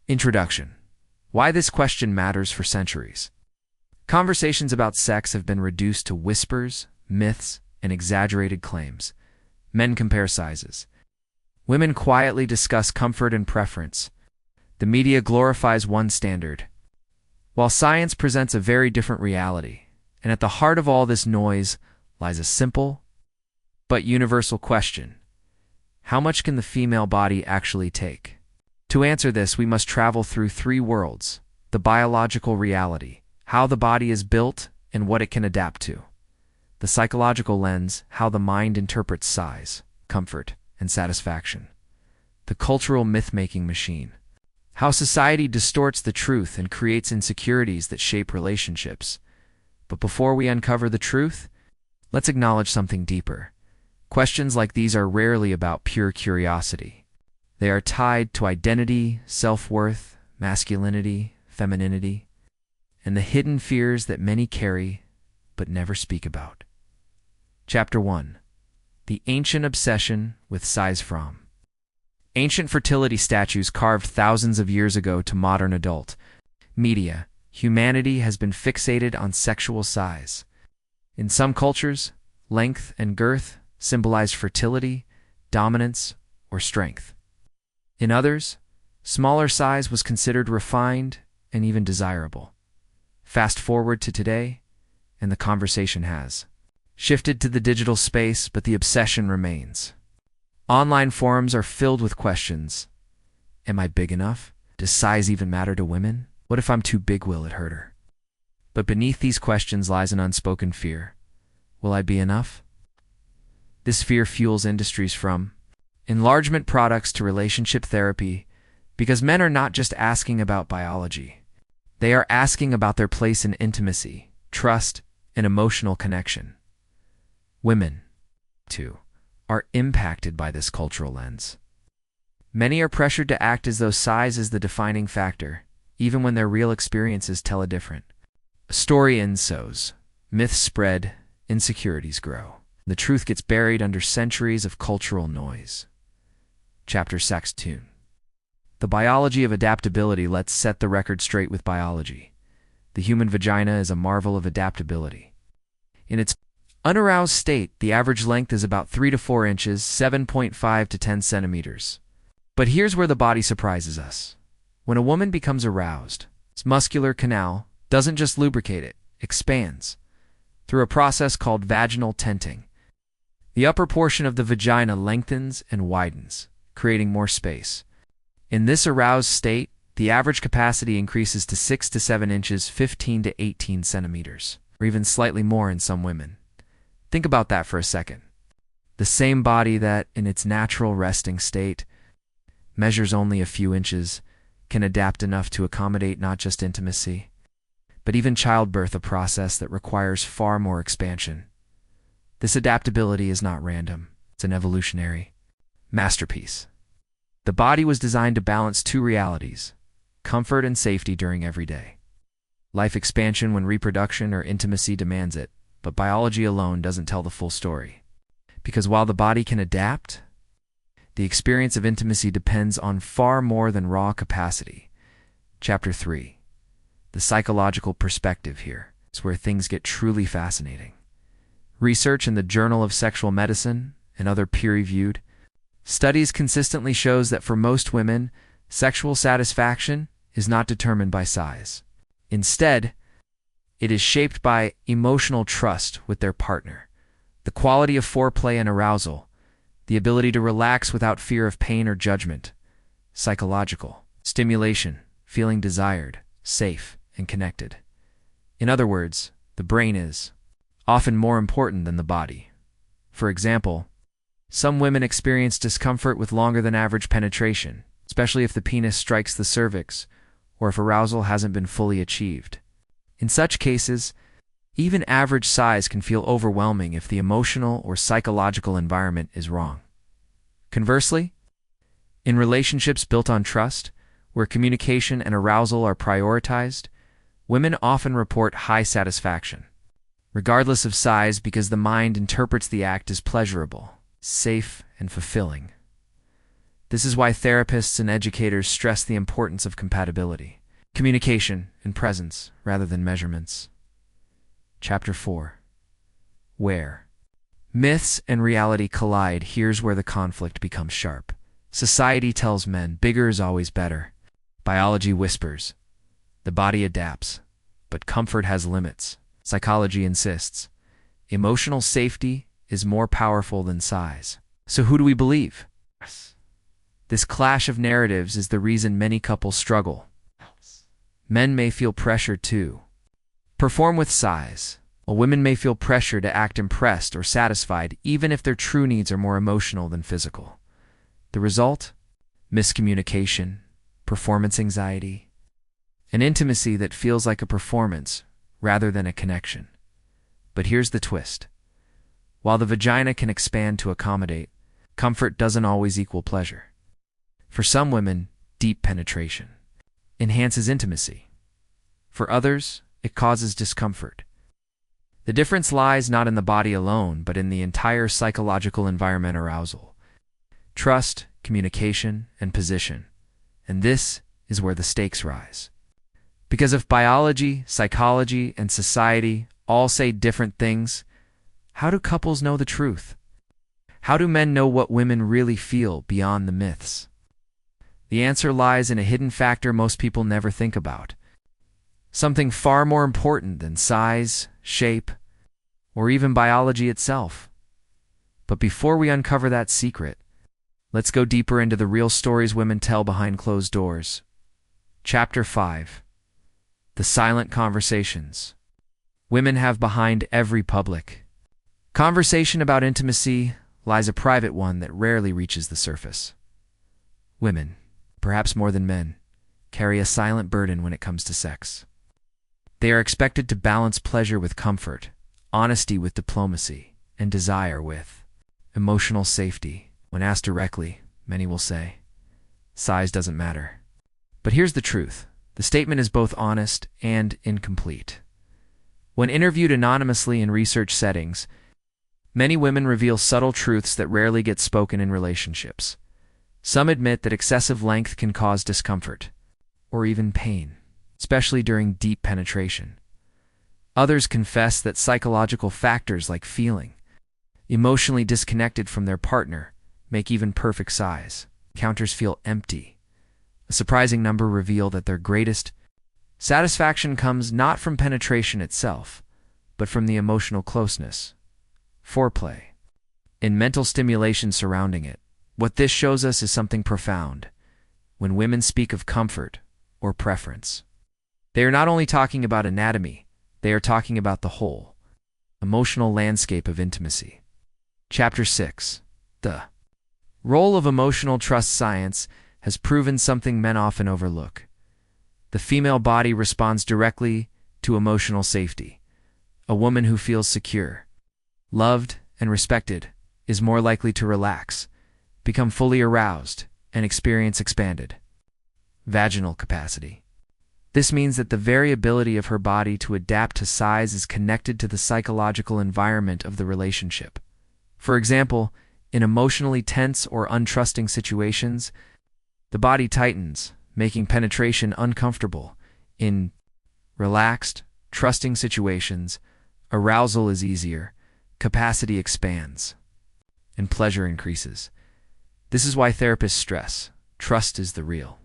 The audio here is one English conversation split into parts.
Introduction. Why this question matters for centuries. Conversations about sex have been reduced to whispers, myths, and exaggerated claims. Men compare sizes. Women quietly discuss comfort and preference. The media glorifies one standard, while science presents a very different reality. And at the heart of all this noise lies a simple but universal question. How much can the female body actually take? To answer this, we must travel through three worlds: the biological reality, how the body is built and what it can adapt to; the psychological lens, how the mind interprets size, comfort, and satisfaction; the cultural myth-making machine, how society distorts the truth and creates insecurities that shape relationships. But before we uncover the truth, let's acknowledge something deeper. Questions like these are rarely about pure curiosity. They are tied to identity, self-worth, masculinity, femininity, and the hidden fears that many carry but never speak about. Chapter 1. The Ancient Obsession with Size. From ancient fertility statues carved thousands of years ago to modern adult media, humanity has been fixated on sexual size. In some cultures, length and girth symbolized fertility, dominance, or strength. In others, smaller size was considered refined and even desirable. Fast forward to today, and the conversation has shifted to the digital space, but the obsession remains. Online forums are filled with questions. Am I big enough? Does size even matter to women? What if I'm too big? Will it hurt her? But beneath these questions lies an unspoken fear. Will I be enough? This fear fuels industries from enlargement products to relationship therapy, because men are not just asking about biology. They are asking about their place in intimacy, trust, and emotional connection. Women, too, are impacted by this cultural lens. Many are pressured to act as though size is the defining factor, even when their real experiences tell a different. A story ensues, myths spread, insecurities grow. The truth gets buried under centuries of cultural noise. Chapter 2. The biology of adaptability. Let's set the record straight with biology. The human vagina is a marvel of adaptability. In its unaroused state, the average length is about 3 to 4 inches, 7.5 to 10 centimeters. But here's where the body surprises us. When a woman becomes aroused, its muscular canal doesn't just lubricate, it expands through a process called vaginal tenting. The upper portion of the vagina lengthens and widens, creating more space. In this aroused state, the average capacity increases to 6 to 7 inches, 15 to 18 centimeters, or even slightly more in some women. Think about that for a second. The same body that, in its natural resting state, measures only a few inches, can adapt enough to accommodate not just intimacy, but even childbirth, a process that requires far more expansion. This adaptability is not random. It's an evolutionary masterpiece. The body was designed to balance two realities: comfort and safety during everyday life expansion when reproduction or intimacy demands it. But biology alone doesn't tell the full story. Because while the body can adapt, the experience of intimacy depends on far more than raw capacity. Chapter 3. The psychological perspective. Here is where things get truly fascinating. Research in the Journal of Sexual Medicine and other peer-reviewed studies consistently shows that for most women, sexual satisfaction is not determined by size. Instead, it is shaped by emotional trust with their partner, the quality of foreplay and arousal, the ability to relax without fear of pain or judgment, psychological stimulation, feeling desired, safe, and connected. In other words, the brain is often more important than the body. For example, some women experience discomfort with longer than average penetration, especially if the penis strikes the cervix or if arousal hasn't been fully achieved. In such cases, even average size can feel overwhelming if the emotional or psychological environment is wrong. Conversely, in relationships built on trust, where communication and arousal are prioritized, women often report high satisfaction, regardless of size, because the mind interprets the act as pleasurable, safe, and fulfilling. This is why therapists and educators stress the importance of compatibility, communication, and presence rather than measurements. Chapter 4. Where myths and reality collide, here's where the conflict becomes sharp. Society tells men bigger is always better. Biology whispers the body adapts, but comfort has limits. Psychology insists emotional safety is more powerful than size. So who do we believe? This clash of narratives is the reason many couples struggle. Men may feel pressure to perform with size, while women may feel pressure to act impressed or satisfied even if their true needs are more emotional than physical. The result? Miscommunication, performance anxiety, an intimacy that feels like a performance rather than a connection. But here's the twist. While the vagina can expand to accommodate, comfort doesn't always equal pleasure. For some women, deep penetration enhances intimacy. For others, it causes discomfort. The difference lies not in the body alone, but in the entire psychological environment: arousal, trust, communication, and position. And this is where the stakes rise. Because if biology, psychology, and society all say different things, how do couples know the truth? How do men know what women really feel beyond the myths? The answer lies in a hidden factor most people never think about. Something far more important than size, shape, or even biology itself. But before we uncover that secret, let's go deeper into the real stories women tell behind closed doors. Chapter 5. The silent conversations women have behind every public conversation about intimacy lies a private one that rarely reaches the surface. Women, perhaps more than men, carry a silent burden when it comes to sex. They are expected to balance pleasure with comfort, honesty with diplomacy, and desire with emotional safety. When asked directly, many will say, size doesn't matter. But here's the truth. The statement is both honest and incomplete. When interviewed anonymously in research settings, many women reveal subtle truths that rarely get spoken in relationships. Some admit that excessive length can cause discomfort, or even pain, especially during deep penetration. Others confess that psychological factors like feeling emotionally disconnected from their partner make even perfect size encounters feel empty. A surprising number reveal that their greatest satisfaction comes not from penetration itself, but from the emotional closeness, foreplay, and mental stimulation surrounding it. What this shows us is something profound. When women speak of comfort or preference, they are not only talking about anatomy, they are talking about the whole emotional landscape of intimacy. Chapter 6. The role of emotional trust. Science has proven something men often overlook. The female body responds directly to emotional safety. A woman who feels secure, loved, and respected is more likely to relax, become fully aroused, and experience expanded vaginal capacity. This means that the variability of her body to adapt to size is connected to the psychological environment of the relationship. For example, in emotionally tense or untrusting situations, the body tightens, making penetration uncomfortable. In relaxed, trusting situations, arousal is easier, capacity expands, and pleasure increases. This is why therapists stress trust is the real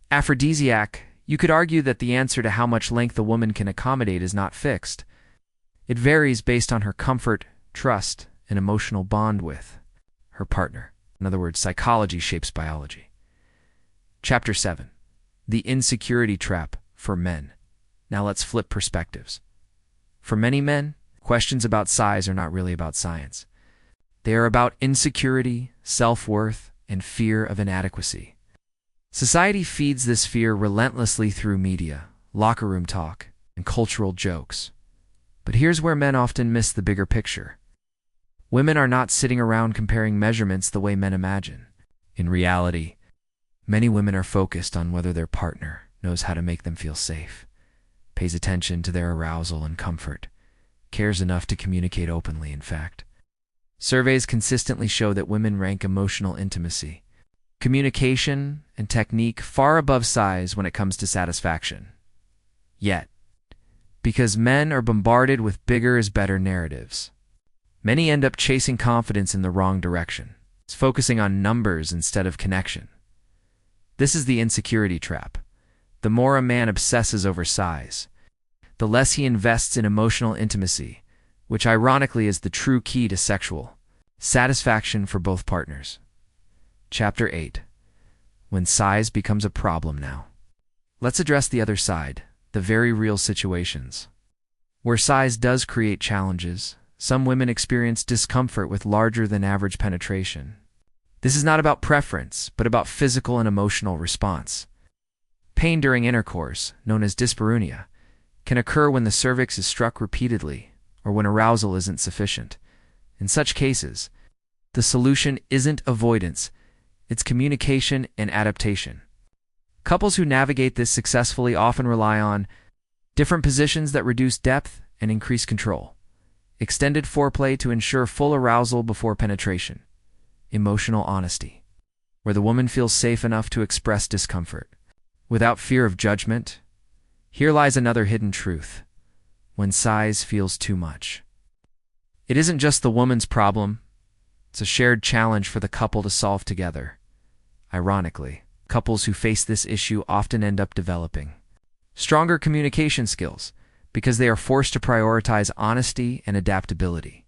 aphrodisiac. You could argue that the answer to how much length a woman can accommodate is not fixed. It varies based on her comfort, trust, and emotional bond with her partner. In other words, psychology shapes biology. Chapter 7. The insecurity trap for men. Now let's flip perspectives. For many men, questions about size are not really about science. They are about insecurity, self-worth, and fear of inadequacy. Society feeds this fear relentlessly through media, locker room talk, and cultural jokes. But here's where men often miss the bigger picture. Women are not sitting around comparing measurements the way men imagine. In reality, many women are focused on whether their partner knows how to make them feel safe, pays attention to their arousal and comfort, cares enough to communicate openly. In fact, surveys consistently show that women rank emotional intimacy communication, and technique far above size when it comes to satisfaction. Yet, because men are bombarded with bigger is better narratives, many end up chasing confidence in the wrong direction. It's focusing on numbers instead of connection. This is the insecurity trap. The more a man obsesses over size, the less he invests in emotional intimacy, which ironically is the true key to sexual satisfaction for both partners. Chapter 8. When size becomes a problem now. Let's address the other side, the very real situations. Where size does create challenges, some women experience discomfort with larger than average penetration. This is not about preference, but about physical and emotional response. Pain during intercourse, known as dyspareunia, can occur when the cervix is struck repeatedly or when arousal isn't sufficient. In such cases, the solution isn't avoidance, it's communication and adaptation. Couples who navigate this successfully often rely on different positions that reduce depth and increase control, extended foreplay to ensure full arousal before penetration, emotional honesty, where the woman feels safe enough to express discomfort without fear of judgment. Here lies another hidden truth. When size feels too much, it isn't just the woman's problem, it's a shared challenge for the couple to solve together. Ironically, couples who face this issue often end up developing stronger communication skills because they are forced to prioritize honesty and adaptability.